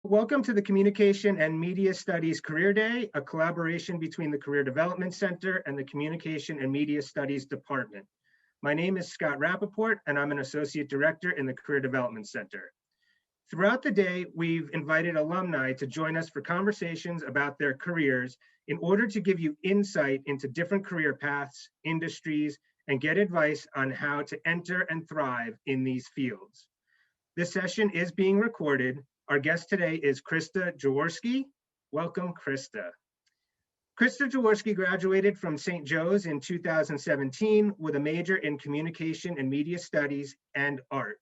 Welcome to the Communication and Media Studies Career Day, a collaboration between the Career Development Center and the Communication and Media Studies Department. My name is Scott Rappaport, and I'm an Associate Director in the Career Development Center. Throughout the day, we've invited alumni to join us for conversations about their careers in order to give you insight into different career paths, industries, and get advice on how to enter and thrive in these fields. This session is being recorded. Our guest today is Krista Jaworski. Welcome, Krista. Krista Jaworski graduated from St. Joe's in 2017 with a major in Communication and Media Studies and Art.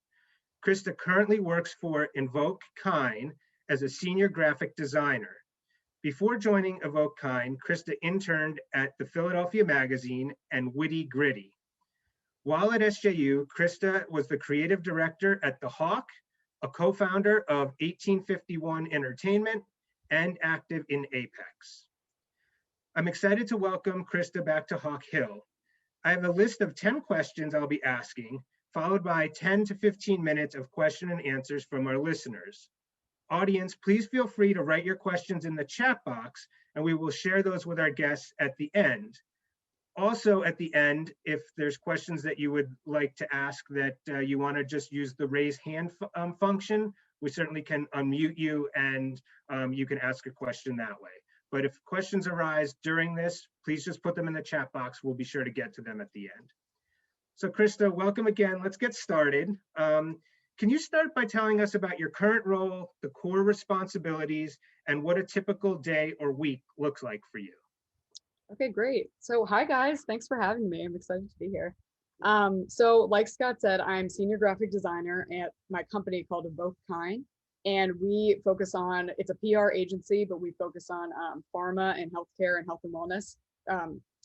Krista currently works for Evoke KYNE as a senior graphic designer. Before joining Evoke KYNE, Krista interned at the Philadelphia Magazine and Witty Gritty. While at SJU, Krista was the creative director at The Hawk, a co-founder of 1851 Entertainment, and active in Apex. I'm excited to welcome Krista back to Hawk Hill. I have a list of 10 questions I'll be asking, followed by 10 to 15 minutes of question and answers from our listeners. Audience, please feel free to write your questions in the chat box, and we will share those with our guests at the end. Also, at the end, if there's questions that you would like to ask that you want to just use the raise hand function, we certainly can unmute you and you can ask a question that way. But if questions arise during this, please just put them in the chat box. We'll be sure to get to them at the end. So Krista, welcome again. Let's get started. Can you start by telling us about your current role, the core responsibilities, and what a typical day or week looks like for you? Okay, great. So hi guys, thanks for having me. I'm excited to be here. So like Scott said, I'm senior graphic designer at my company called Evoke KYNE, and we focus on, it's a PR agency, but we focus on pharma and healthcare and health and wellness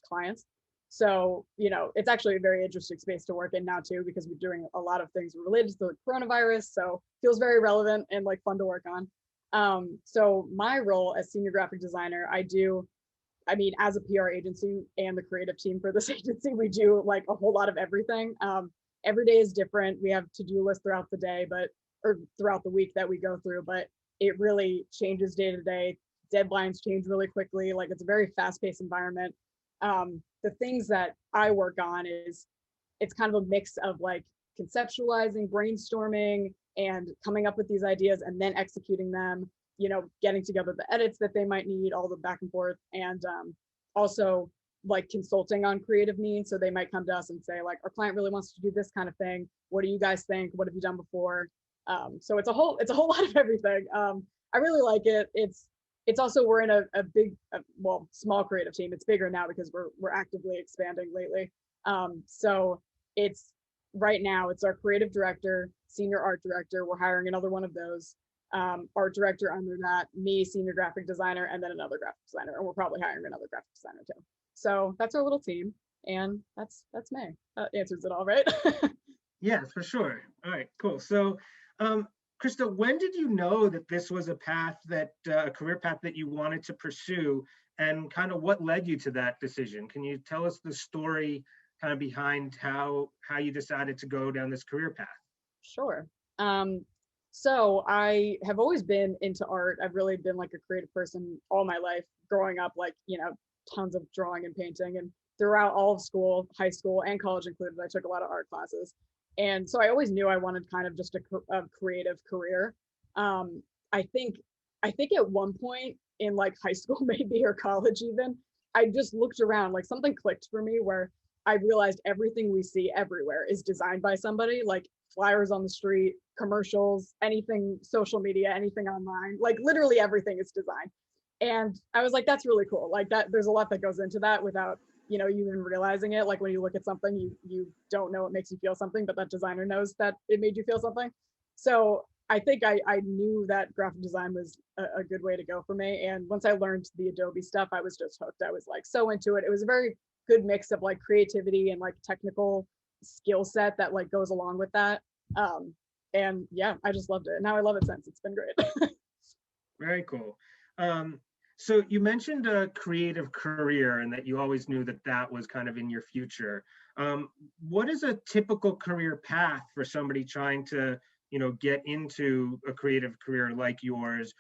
clients. So, you know, it's actually a very interesting space to work in now too, because we're doing a lot of things related to the coronavirus. So feels very relevant and like fun to work on. So my role as senior graphic designer, as a PR agency and the creative team for this agency, we do like a whole lot of everything. Every day is different. We have to-do lists throughout the day, or throughout the week that we go through, but it really changes day to day. Deadlines change really quickly. Like it's a very fast-paced environment. The things that I work on it's kind of a mix of like conceptualizing, brainstorming, and coming up with these ideas and then executing them, you know, getting together the edits that they might need, all the back and forth, and also like consulting on creative needs. So they might come to us and say like, our client really wants to do this kind of thing. What do you guys think? What have you done before? So it's a whole lot of everything. I really like it. It's also, we're in a big, small creative team. It's bigger now because we're actively expanding lately. So it's right now, it's our creative director, senior art director. We're hiring another one of those. Art director under that, me, senior graphic designer, and then another graphic designer, and we're probably hiring another graphic designer too. So that's our little team, and that's me. That answers it all, right? Yes, for sure. All right, cool. So Krista, when did you know that this was a path that a career path that you wanted to pursue, and kind of what led you to that decision? Can you tell us the story kind of behind how you decided to go down this career path? Sure. So I have always been into art. I've really been like a creative person all my life, growing up, like, you know, tons of drawing and painting, and throughout all of school, high school and college included, I took a lot of art classes. And so I always knew I wanted kind of just a creative career. I think at one point in like high school, maybe, or college even, I just looked around, like something clicked for me where I realized everything we see everywhere is designed by somebody, like flyers on the street, commercials, anything social media, anything online, like literally everything is designed. And I was like, that's really cool. Like that, there's a lot that goes into that without, you know, you even realizing it. Like when you look at something, you don't know it makes you feel something, but that designer knows that it made you feel something. So I think I knew that graphic design was a good way to go for me. And once I learned the Adobe stuff, I was just hooked. I was like so into it. It was a very good mix of like creativity and like technical skill set that like goes along with that. And yeah, I just loved it. And now I love it since. It's been great. Very cool. So you mentioned a creative career and that you always knew that that was kind of in your future. What is a typical career path for somebody trying to get into a creative career like yours,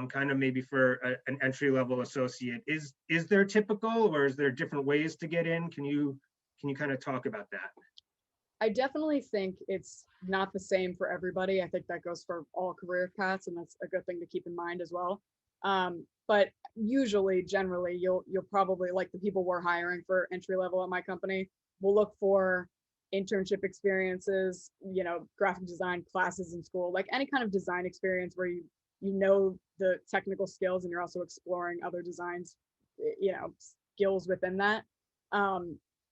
kind of maybe for an entry-level associate? Is there typical, or is there different ways to get in? Can you kind of talk about that? I definitely think it's not the same for everybody. I think that goes for all career paths, and that's a good thing to keep in mind as well. But usually, generally, you'll probably, like the people we're hiring for entry level at my company, will look for internship experiences, graphic design classes in school, like any kind of design experience where you know the technical skills and you're also exploring other designs, skills within that.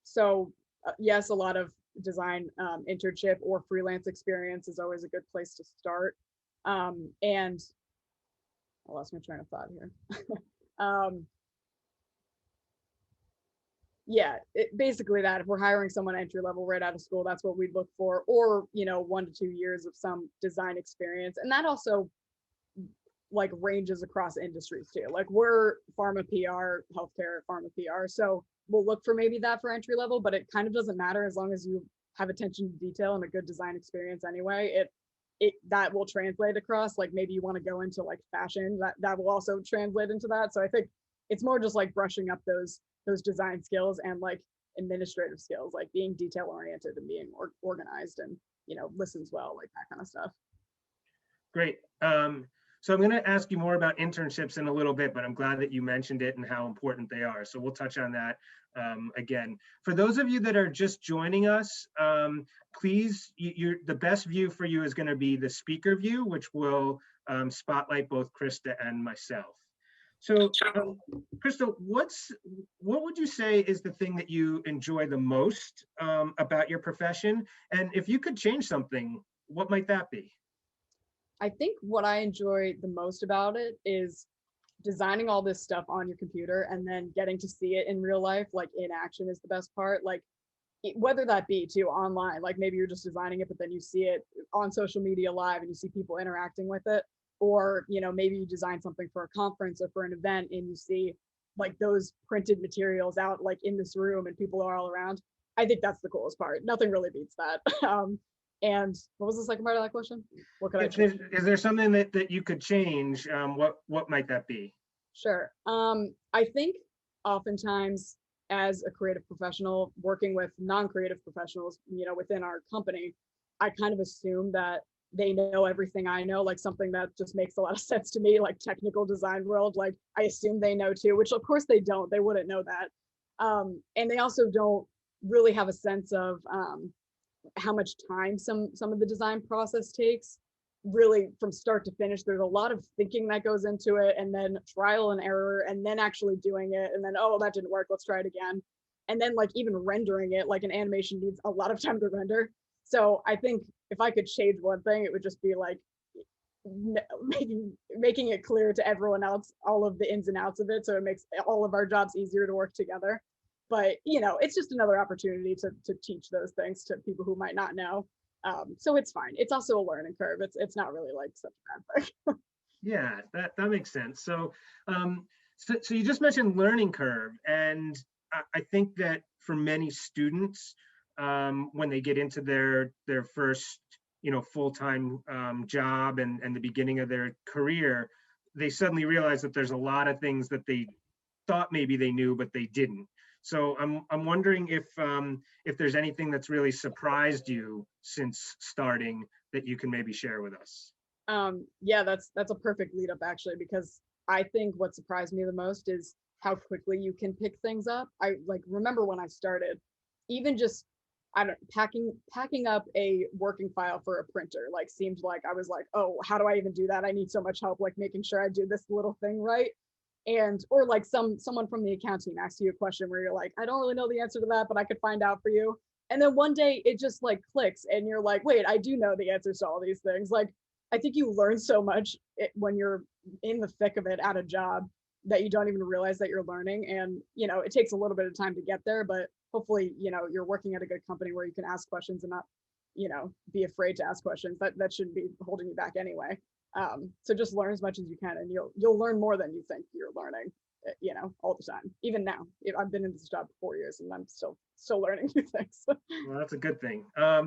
So yes, a lot of design internship or freelance experience is always a good place to start. And I lost my train of thought here. Yeah, basically that if we're hiring someone entry level right out of school, that's what we'd look for, or 1 to 2 years of some design experience. And that also like ranges across industries too. Like we're pharma PR, healthcare pharma PR, so we'll look for maybe that for entry level, but it kind of doesn't matter as long as you have attention to detail and a good design experience anyway. It that will translate across. Like maybe you want to go into like fashion, that will also translate into that. So I think it's more just like brushing up those design skills and like administrative skills, like being detail oriented and being organized and listens well, like that kind of stuff. Great. So I'm going to ask you more about internships in a little bit, but I'm glad that you mentioned it and how important they are. So we'll touch on that again. For those of you that are just joining us, please, the best view for you is going to be the speaker view, which will spotlight both Krista and myself. So Krista, what would you say is the thing that you enjoy the most about your profession? And if you could change something, what might that be? I think what I enjoy the most about it is designing all this stuff on your computer and then getting to see it in real life, like in action is the best part. Like whether that be too online, like maybe you're just designing it, but then you see it on social media live and you see people interacting with it. Or, maybe you design something for a conference or for an event and you see like those printed materials out like in this room and people are all around. I think that's the coolest part. Nothing really beats that. And what was the second part of that question? What could I change? Is there something that you could change? What might that be? Sure. I think oftentimes as a creative professional working with non-creative professionals, within our company, I kind of assume that they know everything I know, like something that just makes a lot of sense to me, like technical design world, like I assume they know too, which of course they don't, they wouldn't know that. And they also don't really have a sense of how much time some of the design process takes, really from start to finish. There's a lot of thinking that goes into it, and then trial and error, and then actually doing it, and then, oh, that didn't work, let's try it again. And then like even rendering it, like an animation needs a lot of time to render. So I think if I could change one thing, it would just be like making it clear to everyone else all of the ins and outs of it, so it makes all of our jobs easier to work together. But it's just another opportunity to teach those things to people who might not know. So it's fine. It's also a learning curve. It's not really like such a bad thing. Yeah, that makes sense. So, so you just mentioned learning curve, and I think that for many students, when they get into their first full-time job and the beginning of their career, they suddenly realize that there's a lot of things that they thought maybe they knew but they didn't. So I'm wondering if there's anything that's really surprised you since starting that you can maybe share with us. Yeah, that's a perfect lead up actually, because I think what surprised me the most is how quickly you can pick things up. I like remember when I started, even just packing up a working file for a printer like seemed like I was like, oh, how do I even do that? I need so much help like making sure I do this little thing right. And or like someone from the account team asks you a question where you're like, I don't really know the answer to that, but I could find out for you. And then one day it just like clicks and you're like, wait, I do know the answers to all these things. Like I think you learn so much when you're in the thick of it at a job that you don't even realize that you're learning. And it takes a little bit of time to get there, but hopefully you're working at a good company where you can ask questions and not be afraid to ask questions. That shouldn't be holding you back anyway. So just learn as much as you can, and you'll learn more than you think you're learning. you know, all the time. Even now, I've been in this job for 4 years and I'm still learning new things. Well, that's a good thing. Yeah.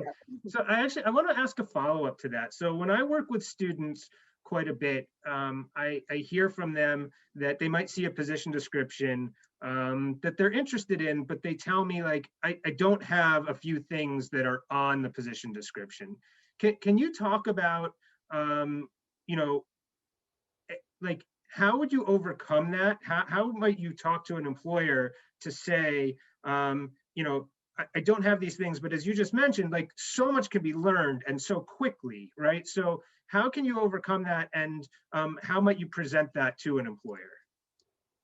So I want to ask a follow-up to that. So when I work with students quite a bit, I hear from them that they might see a position description that they're interested in, but they tell me like, I don't have a few things that are on the position description. Can you talk about, you know, like, how would you overcome that? How might you talk to an employer to say, you know, I don't have these things, but as you just mentioned, like so much can be learned and so quickly, right? So how can you overcome that, and how might you present that to an employer?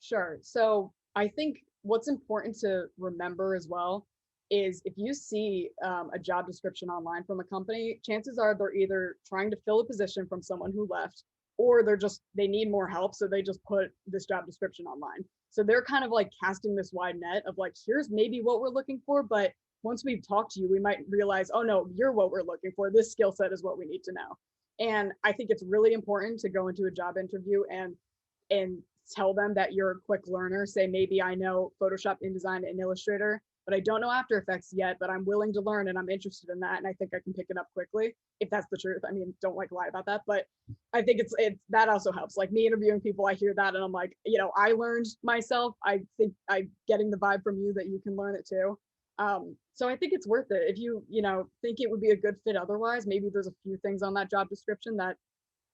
Sure. So I think what's important to remember as well is if you see a job description online from a company, chances are they're either trying to fill a position from someone who left, or they need more help. So they just put this job description online. So they're kind of like casting this wide net of like, here's maybe what we're looking for. But once we've talked to you, we might realize, oh no, you're what we're looking for. This skill set is what we need to know. And I think it's really important to go into a job interview and tell them that you're a quick learner. Say, maybe I know Photoshop, InDesign, and Illustrator, but I don't know After Effects yet, but I'm willing to learn and I'm interested in that. And I think I can pick it up quickly, if that's the truth. I mean, don't like lie about that, but I think it's that also helps. Like me interviewing people, I hear that and I'm like, you know, I learned myself. I think I'm getting the vibe from you that you can learn it too. So I think it's worth it. If you know, think it would be a good fit otherwise, maybe there's a few things on that job description that,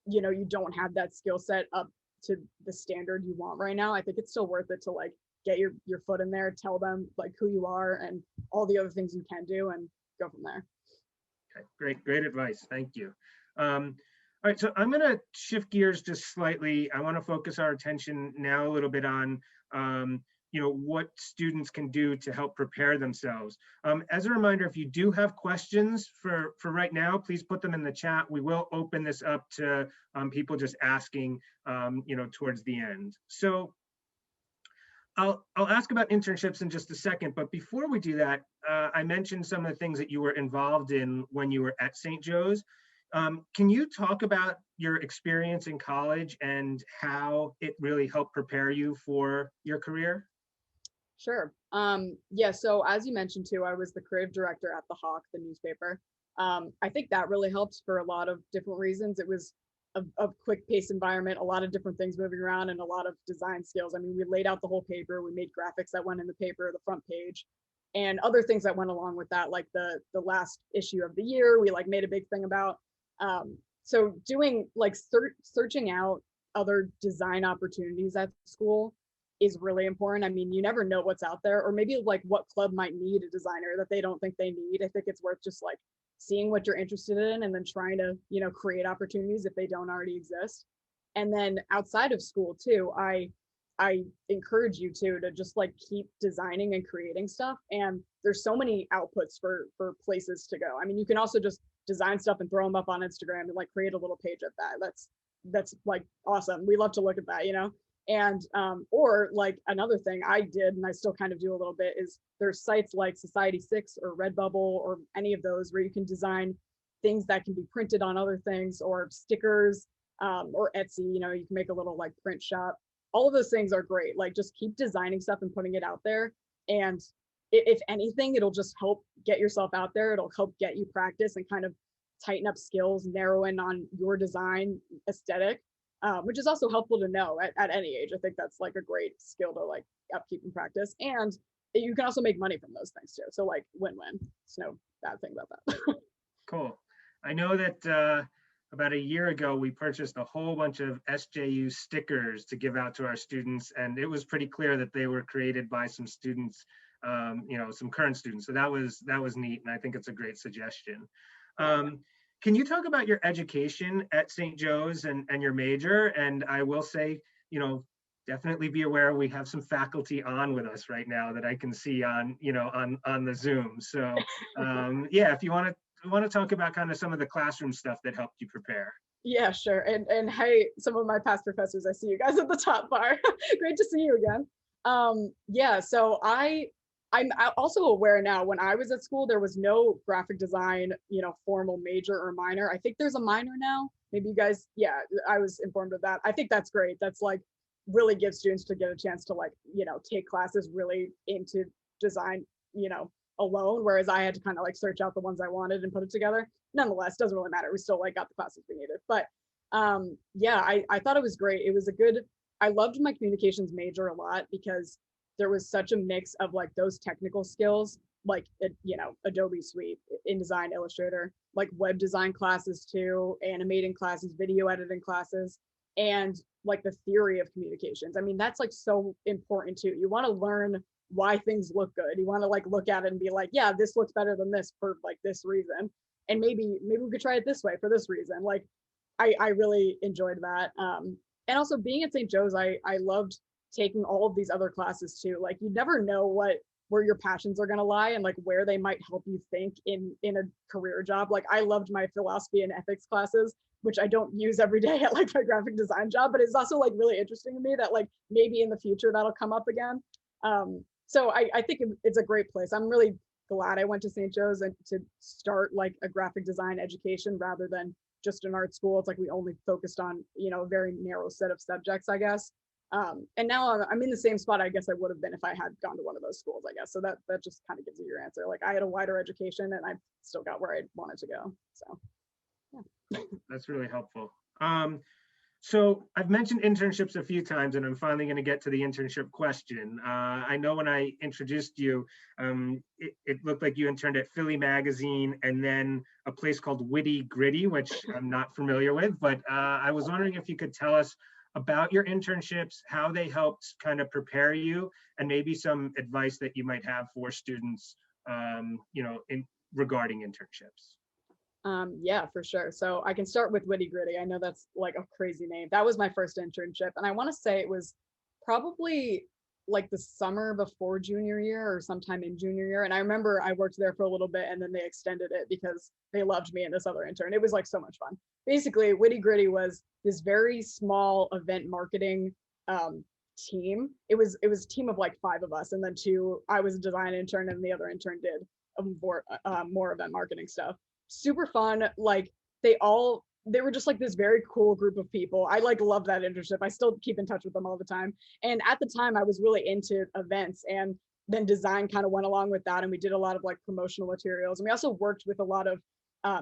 you know, you don't have that skill set up to the standard you want right now. I think it's still worth it to like get your foot in there, tell them like who you are and all the other things you can do, and go from there. Okay, great advice. Thank you. All right, so I'm going to shift gears just slightly. I want to focus our attention now a little bit on, you know, what students can do to help prepare themselves. As a reminder, if you do have questions for right now, please put them in the chat. We will open this up to people just asking, you know, towards the end. So I'll ask about internships in just a second, but before we do that, I mentioned some of the things that you were involved in when you were at St. Joe's. Can you talk about your experience in college and how it really helped prepare you for your career? Sure. Yeah, so as you mentioned too, I was the creative director at the Hawk, the newspaper. I think that really helped for a lot of different reasons. It was a quick paced environment, a lot of different things moving around, and a lot of design skills. I mean, we laid out the whole paper, we made graphics that went in the paper, the front page, and other things that went along with that, like the last issue of the year, we like made a big thing about. So doing like searching out other design opportunities at school is really important. I mean, you never know what's out there, or maybe like what club might need a designer that they don't think they need. I think it's worth just like seeing what you're interested in and then trying to, you know, create opportunities if they don't already exist. And then outside of school too, I encourage you to just like keep designing and creating stuff. And there's so many outputs for places to go. I mean, you can also just design stuff and throw them up on Instagram and like create a little page of that. That's like awesome. We love to look at that, you know? And or like another thing I did, and I still kind of do a little bit, is there's sites like Society6 or Redbubble or any of those where you can design things that can be printed on other things, or stickers, or Etsy, you know, you can make a little like print shop. All of those things are great. Like just keep designing stuff and putting it out there. And if anything, it'll just help get yourself out there. It'll help get you practice and kind of tighten up skills, narrow in on your design aesthetic. Which is also helpful to know at any age. I think that's like a great skill to like upkeep and practice. And you can also make money from those things too. So like win-win. There's no bad thing about that. Cool. I know that about a year ago, we purchased a whole bunch of SJU stickers to give out to our students. And it was pretty clear that they were created by some students, you know, some current students. So that was neat. And I think it's a great suggestion. Can you talk about your education at St. Joe's and your major? And I will say, you know, definitely be aware we have some faculty on with us right now that I can see on, you know, on the Zoom. So yeah, if you want to talk about kind of some of the classroom stuff that helped you prepare. Yeah, sure. And hey, some of my past professors, I see you guys at the top bar. Great to see you again. Yeah, so I'm also aware now, when I was at school, there was no graphic design, you know, formal major or minor. I think there's a minor now. Maybe you guys, yeah, I was informed of that. I think that's great. That's like really give students to get a chance to like, take classes really into design, alone, whereas I had to kind of like search out the ones I wanted and put it together. Nonetheless, doesn't really matter. We still like got the classes we needed. But yeah, I thought it was great. It was a good, I loved my communications major a lot because there was such a mix of like those technical skills, like, Adobe Suite, InDesign, Illustrator, like web design classes too, animating classes, video editing classes, and like the theory of communications. I mean, that's like so important too. You want to learn why things look good. You want to like look at it and be like, yeah, this looks better than this for like this reason. And maybe we could try it this way for this reason. Like I really enjoyed that. And also being at St. Joe's, I loved taking all of these other classes too. Like you never know where your passions are going to lie and like where they might help you think in a career job. Like I loved my philosophy and ethics classes, which I don't use every day at like my graphic design job, but it's also like really interesting to me that like maybe in the future that'll come up again. So I think it's a great place. I'm really glad I went to St. Joe's and to start like a graphic design education rather than just an art school. It's like we only focused on, a very narrow set of subjects, I guess. And now I'm in the same spot I guess I would have been if I had gone to one of those schools, I guess. So that just kind of gives you your answer. Like I had a wider education and I still got where I wanted to go. So yeah. That's really helpful. So I've mentioned internships a few times, and I'm finally going to get to the internship question. I know when I introduced you, it looked like you interned at Philly Magazine and then a place called Witty Gritty, which I'm not familiar with, but I was wondering if you could tell us about your internships, how they helped kind of prepare you, and maybe some advice that you might have for students, regarding internships. Yeah, for sure. So I can start with Witty Gritty. I know that's like a crazy name. That was my first internship. And I want to say it was probably like the summer before junior year or sometime in junior year. And I remember I worked there for a little bit and then they extended it because they loved me and this other intern. It was like so much fun. Basically, Witty Gritty was this very small event marketing team. It was a team of like 5 of us. And then I was a design intern and the other intern did more event marketing stuff. Super fun. Like they were just like this very cool group of people. I like love that internship. I still keep in touch with them all the time. And at the time I was really into events, and then design kind of went along with that. And we did a lot of like promotional materials. And we also worked with a lot of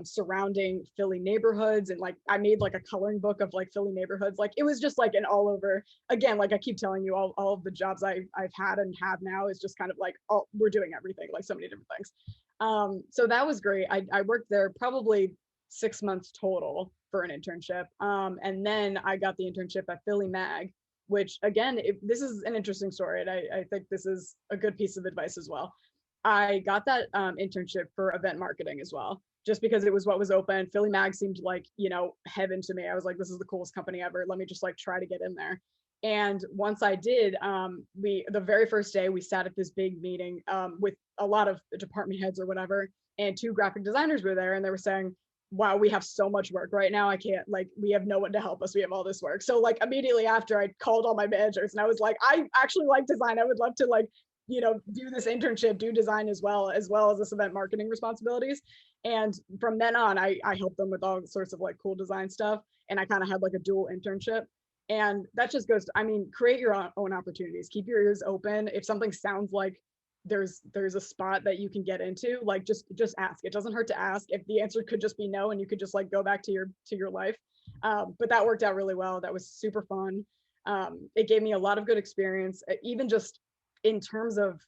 surrounding Philly neighborhoods. And like I made like a coloring book of like Philly neighborhoods. Like it was just like an all over, again, like I keep telling you, all of the jobs I've had and have now is just kind of like, we're doing everything, like so many different things. So that was great. I worked there probably 6 months total for an internship. And then I got the internship at Philly Mag, which again, this is an interesting story. And I think this is a good piece of advice as well. I got that internship for event marketing as well, just because it was what was open. Philly Mag seemed like, heaven to me. I was like, this is the coolest company ever. Let me just like try to get in there. And once I did, the very first day we sat at this big meeting with a lot of department heads or whatever, and 2 graphic designers were there, and they were saying, wow, we have so much work right now. I can't, like, we have no one to help us. We have all this work. So like immediately after, I called all my managers and I was like, I actually like design. I would love to like, do this internship, do design as well as this event marketing responsibilities. And from then on, I helped them with all sorts of like cool design stuff. And I kind of had like a dual internship. And that just goes to, create your own opportunities, keep your ears open. If something sounds like there's a spot that you can get into, like just ask. It doesn't hurt to ask. If the answer could just be no, and you could just like go back to your life. But that worked out really well. That was super fun. It gave me a lot of good experience, even just in terms of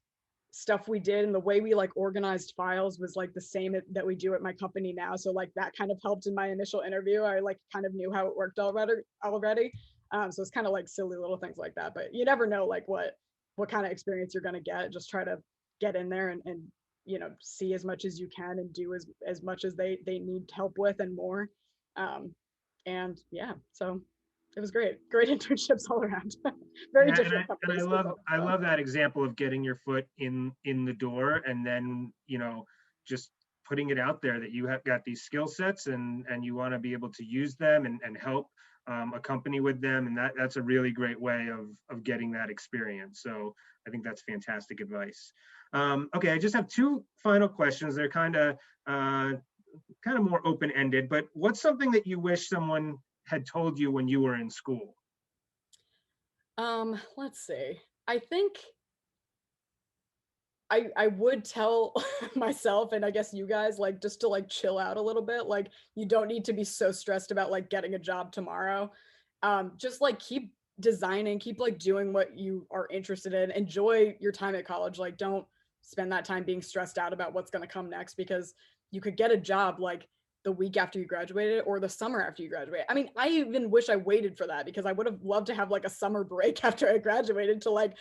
stuff we did, and the way we like organized files was like the same that we do at my company now. So like that kind of helped in my initial interview. I like kind of knew how it worked already. So it's kind of like silly little things like that, but you never know like what kind of experience you're going to get. Just try to get in there and see as much as you can and do as much as they need help with and more. And yeah, so it was great internships all around. Very different. And I love that example of getting your foot in the door, and then just putting it out there that you have got these skill sets and you want to be able to use them and help a company with them, and that's a really great way of getting that experience. So I think that's fantastic advice. Okay, I just have 2 final questions. They're kind of more open-ended, but what's something that you wish someone had told you when you were in school? Let's see. I think I would tell myself, and I guess you guys, like, just to like chill out a little bit. Like, you don't need to be so stressed about like getting a job tomorrow. Just like keep designing, keep like doing what you are interested in. Enjoy your time at college. Like, don't spend that time being stressed out about what's going to come next, because you could get a job like the week after you graduated or the summer after you graduate. I mean, I even wish I waited for that, because I would have loved to have like a summer break after I graduated to like,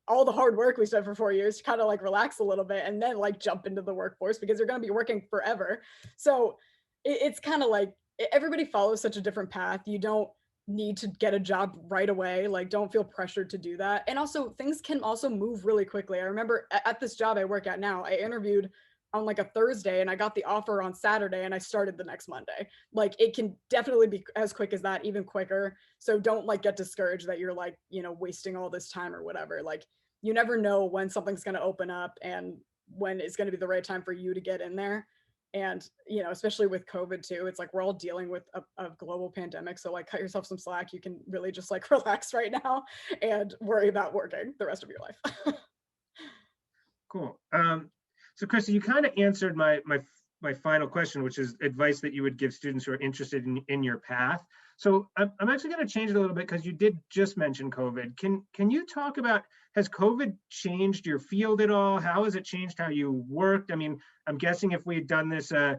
all the hard work we spent for 4 years to kind of like relax a little bit and then like jump into the workforce, because you're going to be working forever. So it's kind of like everybody follows such a different path. You don't need to get a job right away. Like, don't feel pressured to do that. And also, things can also move really quickly. I remember at this job I work at now, I interviewed on like a Thursday and I got the offer on Saturday and I started the next Monday. Like, it can definitely be as quick as that, even quicker. So don't like get discouraged that you're like, wasting all this time or whatever. Like, you never know when something's going to open up and when it's going to be the right time for you to get in there. And especially with COVID too, it's like we're all dealing with a global pandemic, so like cut yourself some slack. You can really just like relax right now and worry about working the rest of your life. Cool. So Krista, you kind of answered my final question, which is advice that you would give students who are interested in your path. So I'm actually going to change it a little bit, because you did just mention COVID. Can you talk about, has COVID changed your field at all? How has it changed how you worked? I mean, I'm guessing if we had done this a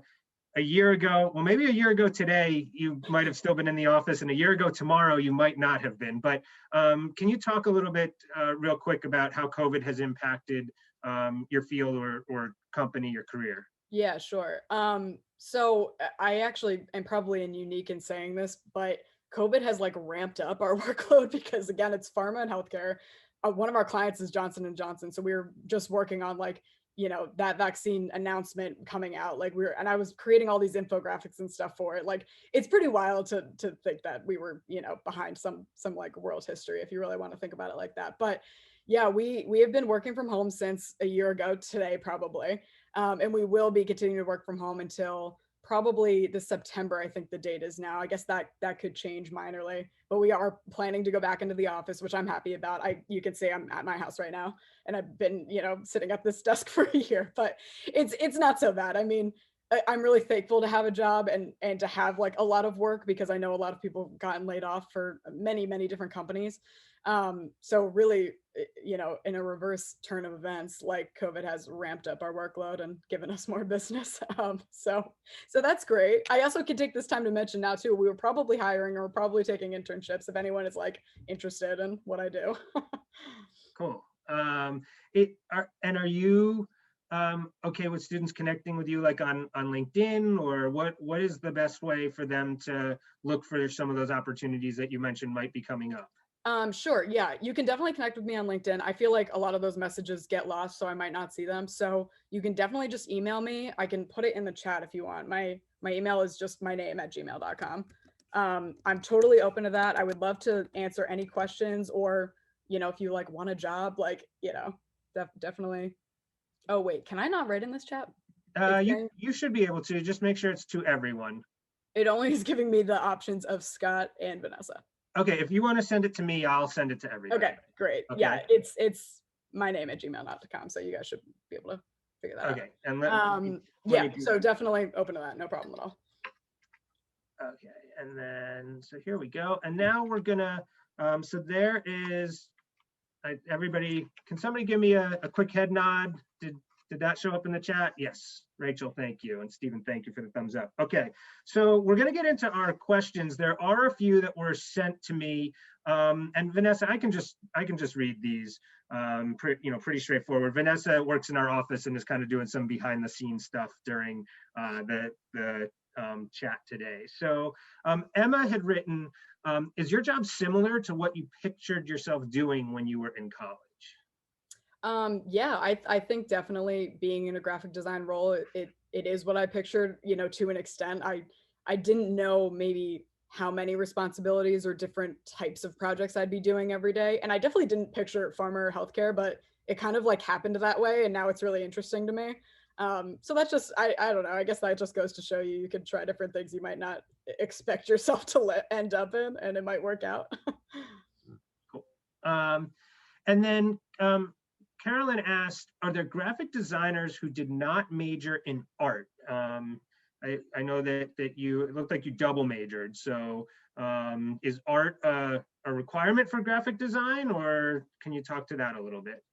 year ago, well, maybe a year ago today, you might have still been in the office, and a year ago tomorrow, you might not have been. But can you talk a little bit real quick about how COVID has impacted your field or company, your career? Yeah, sure. So I actually am probably unique in saying this, but COVID has like ramped up our workload, because again, it's pharma and healthcare. One of our clients is Johnson and Johnson, so we were just working on like that vaccine announcement coming out. Like, and I was creating all these infographics and stuff for it. Like, it's pretty wild to think that we were behind some like world history, if you really want to think about it like that. But yeah, we have been working from home since a year ago today, probably. And we will be continuing to work from home until probably the September, I think the date is now. I guess that could change minorly, but we are planning to go back into the office, which I'm happy about. You can see I'm at my house right now, and I've been, sitting at this desk for a year, but it's not so bad. I mean, I'm really thankful to have a job and to have like a lot of work, because I know a lot of people have gotten laid off for many, many different companies. So really, in a reverse turn of events, like COVID has ramped up our workload and given us more business. So that's great. I also could take this time to mention now too, we were probably hiring or probably taking internships if anyone is like interested in what I do. Cool. Are you okay with students connecting with you like on LinkedIn, or what is the best way for them to look for some of those opportunities that you mentioned might be coming up? Sure. Yeah, you can definitely connect with me on LinkedIn. I feel like a lot of those messages get lost, so I might not see them. So you can definitely just email me. I can put it in the chat if you want. My email is just my name at gmail.com. I'm totally open to that. I would love to answer any questions, or, if you like want a job, like, definitely. Oh, wait, can I not write in this chat? You should be able to. Just make sure it's to everyone. It only is giving me the options of Scott and Vanessa. Okay, if you want to send it to me, I'll send it to everybody. Okay, great. Okay. Yeah, it's my name at gmail.com, so you guys should be able to figure that out. Okay, and yeah, so definitely open to that, no problem at all. Okay, and then so here we go, and now we're gonna so there is everybody. Can somebody give me a quick head nod? Did that show up in the chat? Yes, Rachel, thank you, and Stephen, thank you for the thumbs up. Okay, so we're gonna get into our questions. There are a few that were sent to me, and Vanessa, I can just read these. Pretty straightforward. Vanessa works in our office and is kind of doing some behind the scenes stuff during the chat today. So Emma had written, is your job similar to what you pictured yourself doing when you were in college? Yeah, I think definitely being in a graphic design role, it is what I pictured, to an extent. I didn't know maybe how many responsibilities or different types of projects I'd be doing every day. And I definitely didn't picture pharma or healthcare, but it kind of like happened that way. And now it's really interesting to me. So that's just, I don't know, I guess that just goes to show you could try different things you might not expect yourself to end up in, and it might work out. Cool. And then Carolyn asked, are there graphic designers who did not major in art? I know that it looked like you double majored. So is art a requirement for graphic design, or can you talk to that a little bit?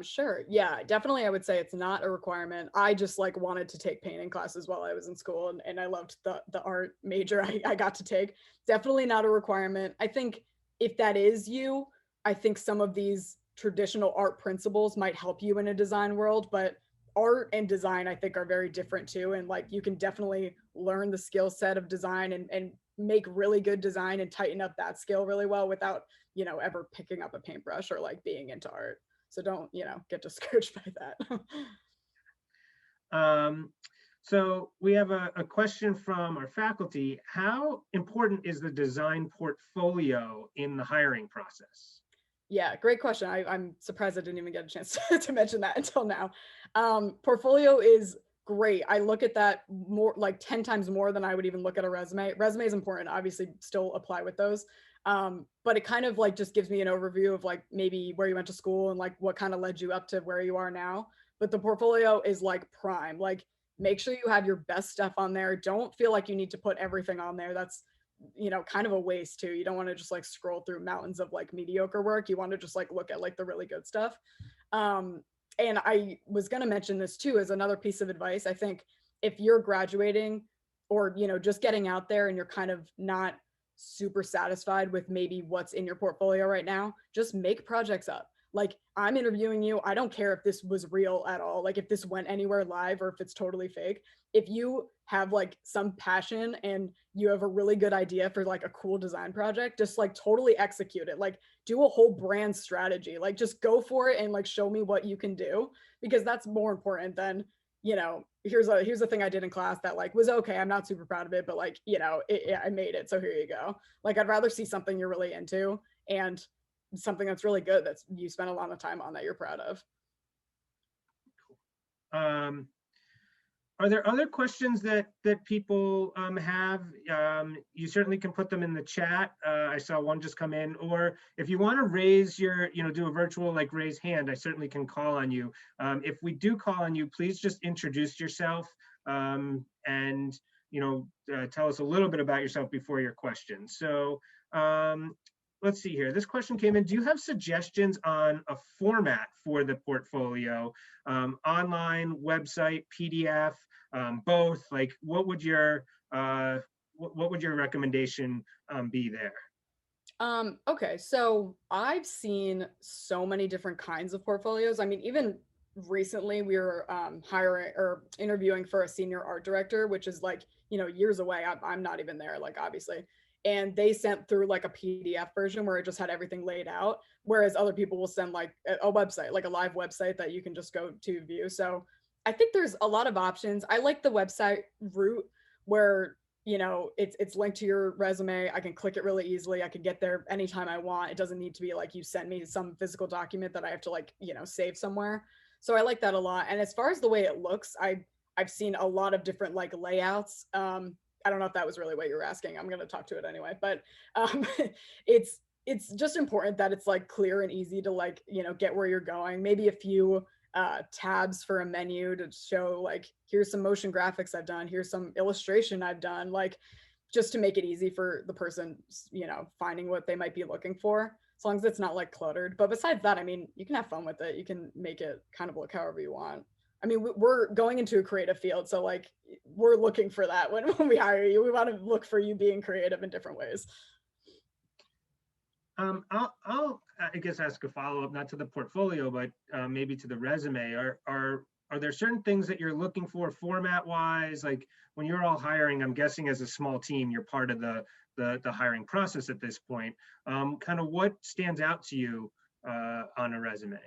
Sure. Yeah, definitely. I would say it's not a requirement. I just like wanted to take painting classes while I was in school, and I loved the art major I got to take. Definitely not a requirement. I think if that is you, I think some of these traditional art principles might help you in a design world, but art and design I think are very different too. And like you can definitely learn the skill set of design and make really good design and tighten up that skill really well without, ever picking up a paintbrush or like being into art. So don't, get discouraged by that. So we have a question from our faculty. How important is the design portfolio in the hiring process? Yeah, great question. I'm surprised I didn't even get a chance to mention that until now. Portfolio is great. I look at that more like 10 times more than I would even look at a resume. Resume is important, obviously still apply with those. But it kind of like just gives me an overview of like maybe where you went to school and like what kind of led you up to where you are now. But the portfolio is like prime. Like make sure you have your best stuff on there. Don't feel like you need to put everything on there. That's kind of a waste too. You don't want to just like scroll through mountains of like mediocre work. You want to just like look at like the really good stuff. And I was going to mention this too as another piece of advice. I think if you're graduating or, just getting out there and you're kind of not super satisfied with maybe what's in your portfolio right now, just make projects up. Like I'm interviewing you. I don't care if this was real at all. Like if this went anywhere live or if it's totally fake. If you have like some passion and you have a really good idea for like a cool design project, just like totally execute it. Like do a whole brand strategy. Like just go for it and like show me what you can do, because that's more important than, here's a thing I did in class that like was okay. I'm not super proud of it, but like, I made it. So here you go. Like I'd rather see something you're really into and something that's really good that's you spent a lot of time on that you're proud of. Are there other questions that people have? You certainly can put them in the chat. I saw one just come in, or if you want to raise your, do a virtual like raise hand, I certainly can call on you. If we do call on you, please just introduce yourself and tell us a little bit about yourself before your question. So let's see here. This question came in. Do you have suggestions on a format for the portfolio? Online, website, PDF, both? Like, what would your recommendation be there? Okay, so I've seen so many different kinds of portfolios. I mean, even recently we were hiring or interviewing for a senior art director, which is like, years away. I'm not even there, like obviously. And they sent through like a PDF version where it just had everything laid out. Whereas other people will send like a website, like a live website that you can just go to view. So I think there's a lot of options. I like the website route where it's linked to your resume. I can click it really easily. I can get there anytime I want. It doesn't need to be like you sent me some physical document that I have to like, save somewhere. So I like that a lot. And as far as the way it looks, I've seen a lot of different like layouts. I don't know if that was really what you were asking. I'm going to talk to it anyway, but it's just important that it's like clear and easy to like, get where you're going. Maybe a few tabs for a menu to show like, here's some motion graphics I've done. Here's some illustration I've done, like just to make it easy for the person, finding what they might be looking for, as long as it's not like cluttered. But besides that, I mean, you can have fun with it. You can make it kind of look however you want. I mean, we're going into a creative field, so like we're looking for that when we hire you. We want to look for you being creative in different ways. I'll I guess ask a follow-up, not to the portfolio, but maybe to the resume. Are there certain things that you're looking for format-wise? Like when you're all hiring, I'm guessing as a small team, you're part of the hiring process at this point. Kind of what stands out to you on a resume?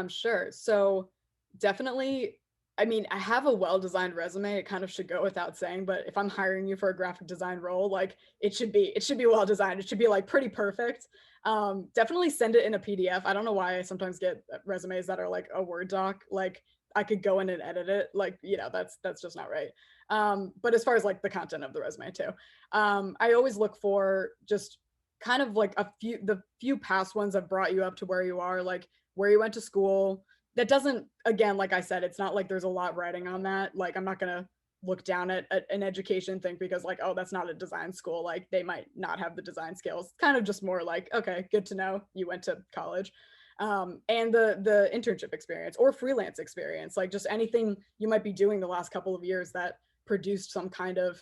Sure. So definitely, I mean, I have a well-designed resume. It kind of should go without saying, but if I'm hiring you for a graphic design role, like it should be well-designed. It should be like pretty perfect. Definitely send it in a PDF. I don't know why I sometimes get resumes that are like a Word doc. Like I could go in and edit it. Like, that's just not right. But as far as like the content of the resume too, I always look for just kind of like the few past ones have brought you up to where you are, like where you went to school. That doesn't, again, like I said, it's not like there's a lot writing on that. Like I'm not gonna look down at an education thing because like, oh, that's not a design school. Like they might not have the design skills. It's kind of just more like, okay, good to know you went to college. And the internship experience or freelance experience, like just anything you might be doing the last couple of years that produced some kind of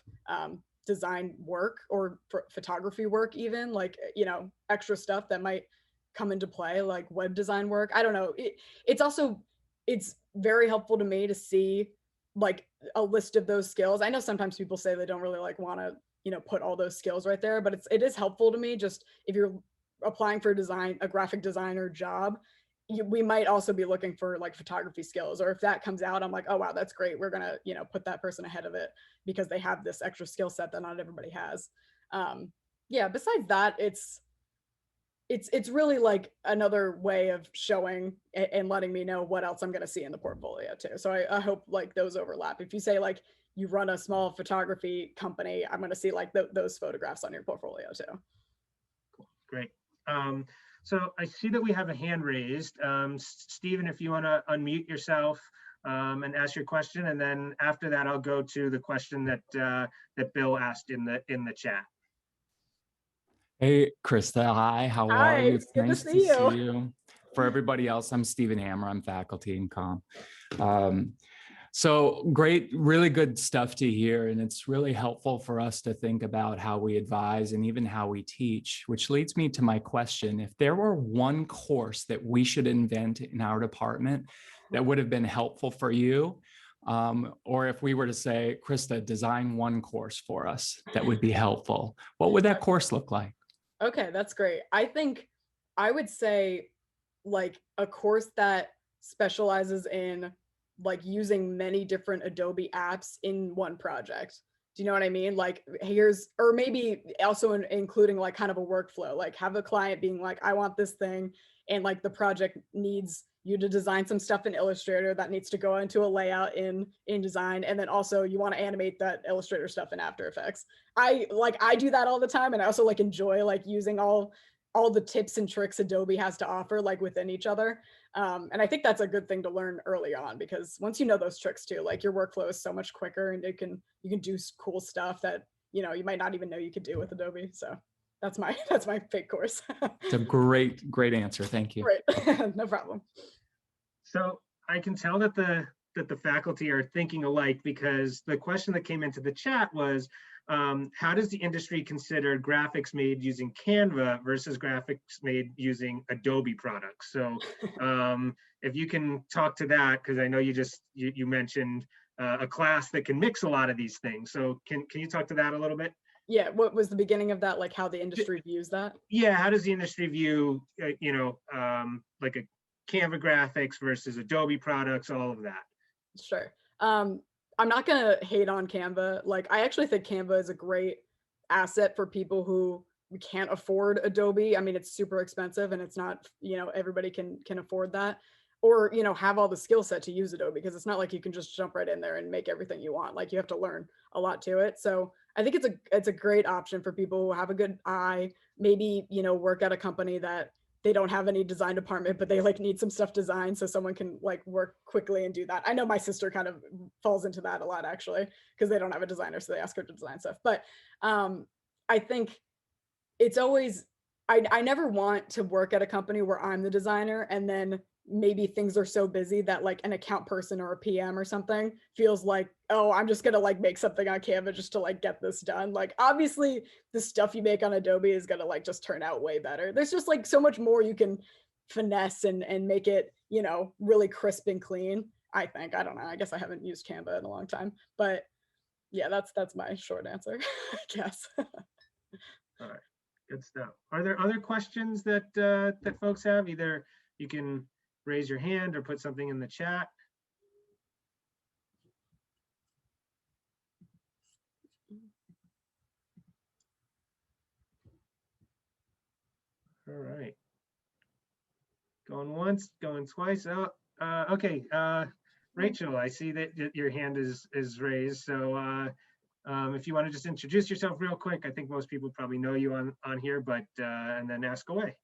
design work or photography work, even like, you know, extra stuff that might come into play, like web design work. I don't know. It's also, it's very helpful to me to see like a list of those skills. I know sometimes people say they don't really like want to, you know, put all those skills right there, but it is helpful to me. Just if you're applying for a graphic designer job, we might also be looking for like photography skills, or if that comes out, I'm like, oh wow, that's great, we're gonna, you know, put that person ahead of it because they have this extra skill set that not everybody has. Yeah, besides that, it's really like another way of showing and letting me know what else I'm going to see in the portfolio too. So I hope like those overlap. If you say like you run a small photography company, I'm going to see like those photographs on your portfolio too. Cool. Great. So I see that we have a hand raised. Stephen, if you want to unmute yourself and ask your question, and then after that, I'll go to the question that that Bill asked in the chat. Hey, Krista. Hi, how are Hi, you? it's good Nice to see you. you. For everybody else, I'm Stephen Hammer. I'm faculty in comm. So great, really good stuff to hear. And it's really helpful for us to think about how we advise and even how we teach, which leads me to my question. If there were one course that we should invent in our department that would have been helpful for you, or if we were to say, Krista, design one course for us that would be helpful, what would that course look like? Okay, that's great. I think I would say like a course that specializes in like using many different Adobe apps in one project. Do you know what I mean? Like here's, or maybe also including like kind of a workflow, like have a client being like, I want this thing, and like the project needs you to design some stuff in Illustrator that needs to go into a layout in InDesign, and then also you want to animate that Illustrator stuff in After Effects. I do that all the time, and I also like enjoy like using all the tips and tricks Adobe has to offer like within each other. And I think that's a good thing to learn early on, because once you know those tricks too, like your workflow is so much quicker, and you can do cool stuff that, you know, you might not even know you could do with Adobe. So that's my fake course. It's a great answer. Thank you. Right. No problem. So I can tell that the faculty are thinking alike, because the question that came into the chat was, how does the industry consider graphics made using Canva versus graphics made using Adobe products? So if you can talk to that, because I know you mentioned a class that can mix a lot of these things. So can you talk to that a little bit? Yeah, what was the beginning of that? Like how the industry views that? Yeah, how does the industry view, like a Canva graphics versus Adobe products, all of that? Sure. I'm not gonna hate on Canva. Like I actually think Canva is a great asset for people who can't afford Adobe. I mean, it's super expensive, and it's not, you know, everybody can afford that, or, you know, have all the skill set to use Adobe, because it's not like you can just jump right in there and make everything you want. Like you have to learn a lot to it. So I think it's a great option for people who have a good eye, maybe, you know, work at a company that they don't have any design department, but they like need some stuff designed, so someone can like work quickly and do that. I know my sister kind of falls into that a lot, actually, because they don't have a designer, so they ask her to design stuff. But I think it's always, I never want to work at a company where I'm the designer and then maybe things are so busy that like an account person or a PM or something feels like, oh, I'm just gonna like make something on Canva just to like get this done. Like obviously the stuff you make on Adobe is gonna like just turn out way better. There's just like so much more you can finesse and make it, you know, really crisp and clean. I think, I don't know, I guess I haven't used Canva in a long time, but yeah, that's my short answer, I guess. All right, good stuff. Are there other questions that that folks have? Either you can raise your hand or put something in the chat. All right. Going once, going twice. Oh, okay. Rachel, I see that your hand is raised. So If you want to just introduce yourself real quick, I think most people probably know you on here, but and then ask away.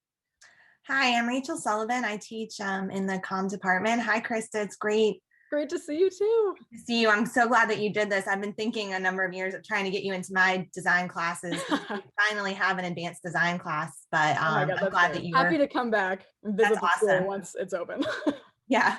Hi, I'm Rachel Sullivan. I teach in the comm department. Hi, Krista. It's great Great to see you too. to see you. I'm so glad that you did this. I've been thinking a number of years of trying to get you into my design classes. We finally have an advanced design class, but Oh my God, I'm that's glad great. that you Happy were. to come back and visit That's the school awesome. once it's open. Yeah.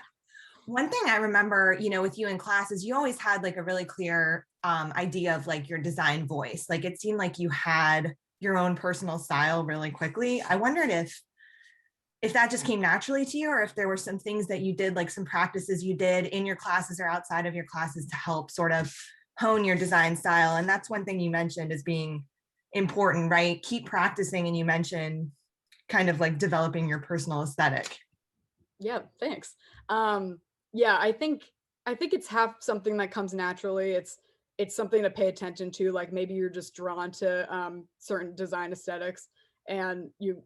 One thing I remember, with you in classes, you always had like a really clear idea of like your design voice. Like it seemed like you had your own personal style really quickly. I wondered if that just came naturally to you, or if there were some things that you did, like some practices you did in your classes or outside of your classes to help sort of hone your design style. And that's one thing you mentioned as being important, right? Keep practicing. And you mentioned kind of like developing your personal aesthetic. Yeah, thanks. Yeah, I think it's half something that comes naturally. It's something to pay attention to. Like maybe you're just drawn to certain design aesthetics, and you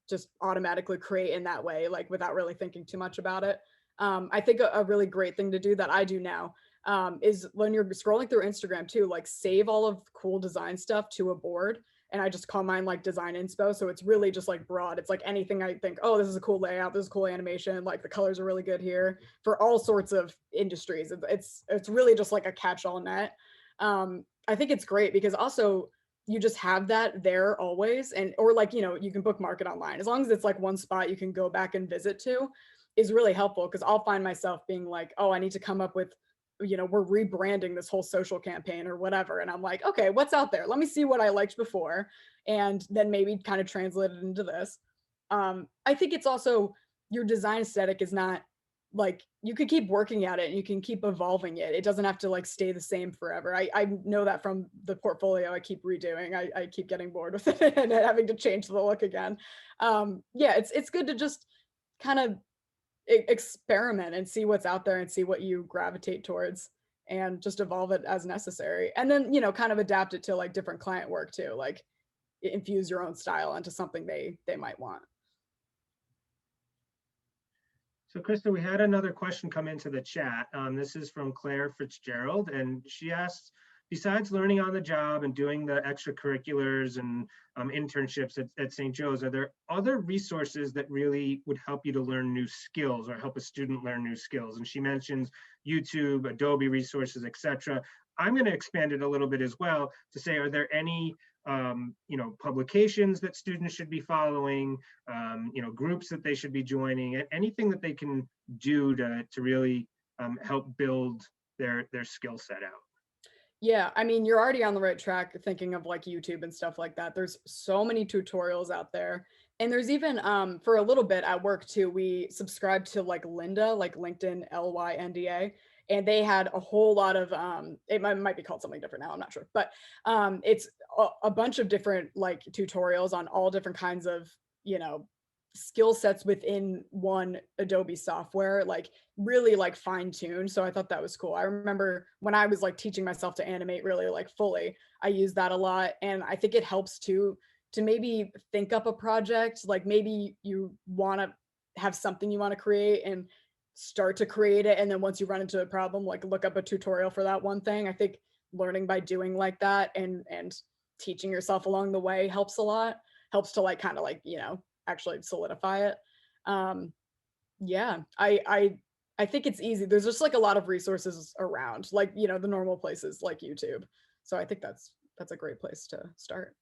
just automatically create in that way, like without really thinking too much about it. I think a really great thing to do that I do now is when you're scrolling through Instagram too, like save all of cool design stuff to a board. And I just call mine like design inspo. So it's really just like broad. It's like anything I think, oh, this is a cool layout, this is a cool animation, like the colors are really good here for all sorts of industries. It's really just like a catch-all net. I think it's great because also you just have that there always, and or like you can bookmark it online as long as it's like one spot you can go back and visit to is really helpful, because I'll find myself being like, oh, I need to come up with, we're rebranding this whole social campaign or whatever, and I'm like, okay, what's out there, let me see what I liked before, and then maybe kind of translate it into this. I think it's also, your design aesthetic is not like, you could keep working at it and you can keep evolving it. It doesn't have to like stay the same forever. I know that from the portfolio I keep redoing. I keep getting bored with it and having to change the look again. Yeah, it's good to just kind of experiment and see what's out there and see what you gravitate towards, and just evolve it as necessary. And then, kind of adapt it to like different client work too, like infuse your own style into something they might want. So Krista, we had another question come into the chat. This is from Claire Fitzgerald, and she asks, besides learning on the job and doing the extracurriculars and internships at St. Joe's, are there other resources that really would help you to learn new skills or help a student learn new skills? And she mentions YouTube, Adobe resources, etc. I'm going to expand it a little bit as well to say, are there any publications that students should be following, groups that they should be joining, anything that they can do to really help build their skill set out? Yeah, I mean, you're already on the right track thinking of like YouTube and stuff like that. There's so many tutorials out there. And there's even, for a little bit at work too, we subscribed to like Lynda, like LinkedIn, LYNDA. And they had a whole lot of, it might be called something different now, I'm not sure. But it's a bunch of different like tutorials on all different kinds of, skill sets within one Adobe software, like really like fine-tuned. So I thought that was cool. I remember when I was like teaching myself to animate really like fully, I used that a lot. And I think it helps to maybe think up a project, like maybe you want to have something you want to create and start to create it. And then once you run into a problem, like look up a tutorial for that one thing. I think learning by doing like that and teaching yourself along the way helps a lot, helps to like kind of like, actually solidify it. Yeah, I think it's easy. There's just like a lot of resources around, like, the normal places like YouTube. So I think that's a great place to start.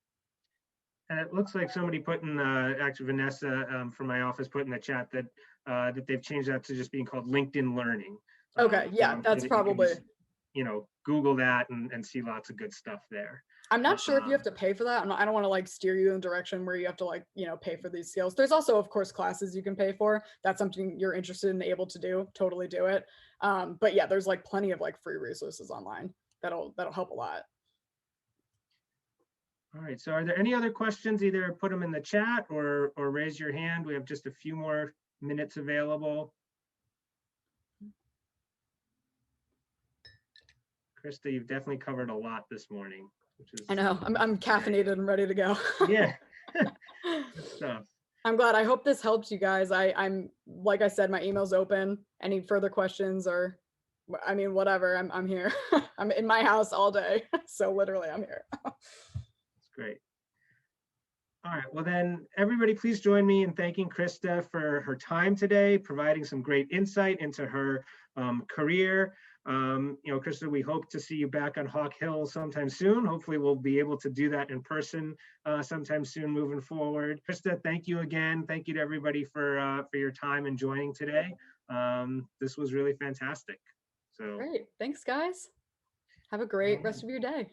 And it looks like somebody put in actually Vanessa from my office put in the chat that that they've changed that to just being called LinkedIn Learning. Okay, yeah, that's probably, just, Google that and see lots of good stuff there. I'm not sure if you have to pay for that. I don't want to like steer you in a direction where you have to like, pay for these skills. There's also, of course, classes you can pay for. That's something you're interested and able to do, totally do it. But yeah, there's like plenty of like free resources online that'll help a lot. All right, so are there any other questions? Either put them in the chat or raise your hand. We have just a few more minutes available. Krista, you've definitely covered a lot this morning. I know, I'm caffeinated and ready to go. Yeah, good stuff. I'm glad. I hope this helps you guys. I'm like I said, my email's open. Any further questions or, I mean, whatever, I'm here. I'm in my house all day. So literally I'm here. That's great. All right, well then, everybody please join me in thanking Krista for her time today, providing some great insight into her career. Krista, we hope to see you back on Hawk Hill sometime soon. Hopefully we'll be able to do that in person sometime soon moving forward. Krista, thank you again. Thank you to everybody for your time and joining today. This was really fantastic. So Great, thanks guys. Have a great rest of your day.